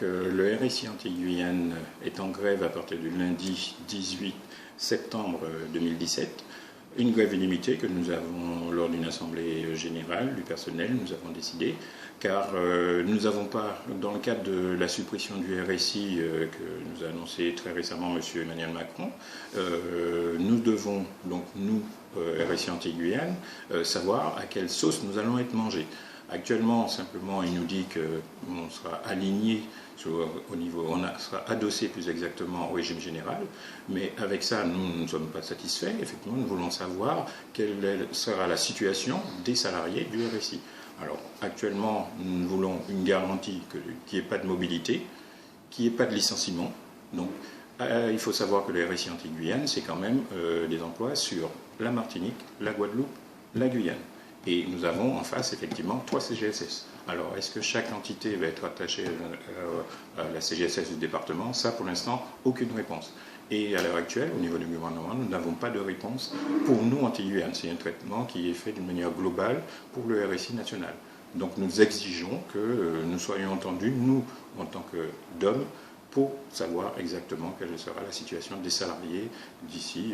le RSI Antilles-Guyane est en grève à partir du lundi 18 septembre 2017. Une grève illimitée que nous avons, lors d'une assemblée générale du personnel, nous avons décidé, car nous n'avons pas, dans le cadre de la suppression du RSI que nous a annoncé très récemment M. Emmanuel Macron, nous devons, donc nous, RSI Antilles-Guyane, savoir à quelle sauce nous allons être mangés. Actuellement, simplement, il nous dit qu'on sera aligné au niveau, sera adossé plus exactement au régime général, mais avec ça, nous ne sommes pas satisfaits. Effectivement, nous voulons savoir quelle sera la situation des salariés du RSI. Alors, actuellement, nous voulons une garantie qu'il n'y ait pas de mobilité, qu'il n'y ait pas de licenciement. Donc, il faut savoir que le RSI Antilles-Guyane, c'est quand même des emplois sur la Martinique, la Guadeloupe, la Guyane. Et nous avons en face, effectivement, 3 CGSS. Alors, est-ce que chaque entité va être attachée à la CGSS du département? Ça, pour l'instant, aucune réponse. Et à l'heure actuelle, au niveau du gouvernement, nous n'avons pas de réponse pour nous, Antilles-Guyane. C'est un traitement qui est fait d'une manière globale pour le RSI national. Donc, nous exigeons que nous soyons entendus, nous, en tant que DOM, pour savoir exactement quelle sera la situation des salariés d'ici,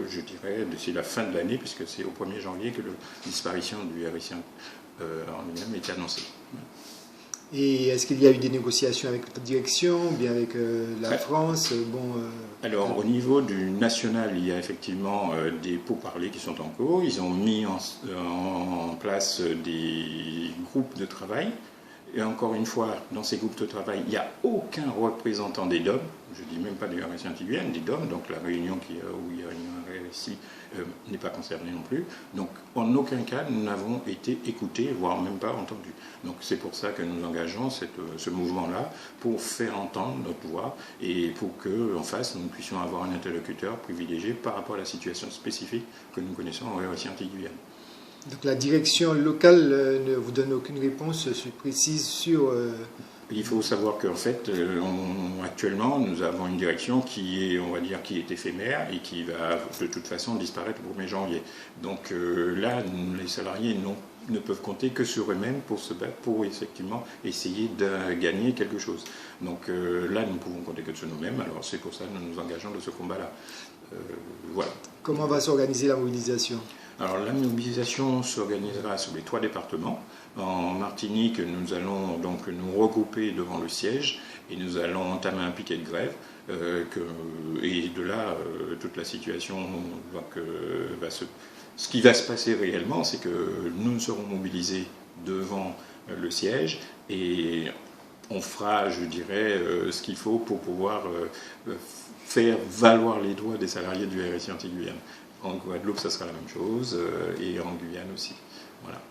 je dirais, d'ici la fin de l'année, puisque c'est au 1er janvier que la disparition du RSI en lui-même est annoncée. Et est-ce qu'il y a eu des négociations avec la direction, ou bien avec la France Alors, au niveau du national, il y a effectivement des pourparlers qui sont en cours. Ils ont mis en place des groupes de travail. Et encore une fois, dans ces groupes de travail, il n'y a aucun représentant des DOM, je ne dis même pas du RSI Antilles-Guyane, des DOM, donc la réunion où il y a une RSI n'est pas concernée non plus. Donc en aucun cas, nous n'avons été écoutés, voire même pas entendus. Donc c'est pour ça que nous engageons ce mouvement-là, pour faire entendre notre voix et pour qu'en face, nous puissions avoir un interlocuteur privilégié par rapport à la situation spécifique que nous connaissons au RSI Antilles-Guyane. Donc la direction locale ne vous donne aucune réponse précise sur... Il faut savoir qu'en fait, actuellement, nous avons une direction qui est, on va dire, qui est éphémère et qui va de toute façon disparaître le 1er janvier. Donc là, les salariés ne peuvent compter que sur eux-mêmes pour se battre, pour effectivement essayer de gagner quelque chose. Donc là, nous ne pouvons compter que sur nous-mêmes. Alors c'est pour ça que nous nous engageons de ce combat-là. Voilà. Comment va s'organiser la mobilisation? Alors la mobilisation s'organisera sur les 3 départements. En Martinique, nous allons donc nous regrouper devant le siège et nous allons entamer un piquet de grève. Et de là, toute la situation ce qui va se passer réellement, c'est que nous serons mobilisés devant le siège et on fera, je dirais, ce qu'il faut pour pouvoir faire valoir les droits des salariés du RSI Antilles-Guyane. En Guadeloupe, ça sera la même chose, et en Guyane aussi. Voilà.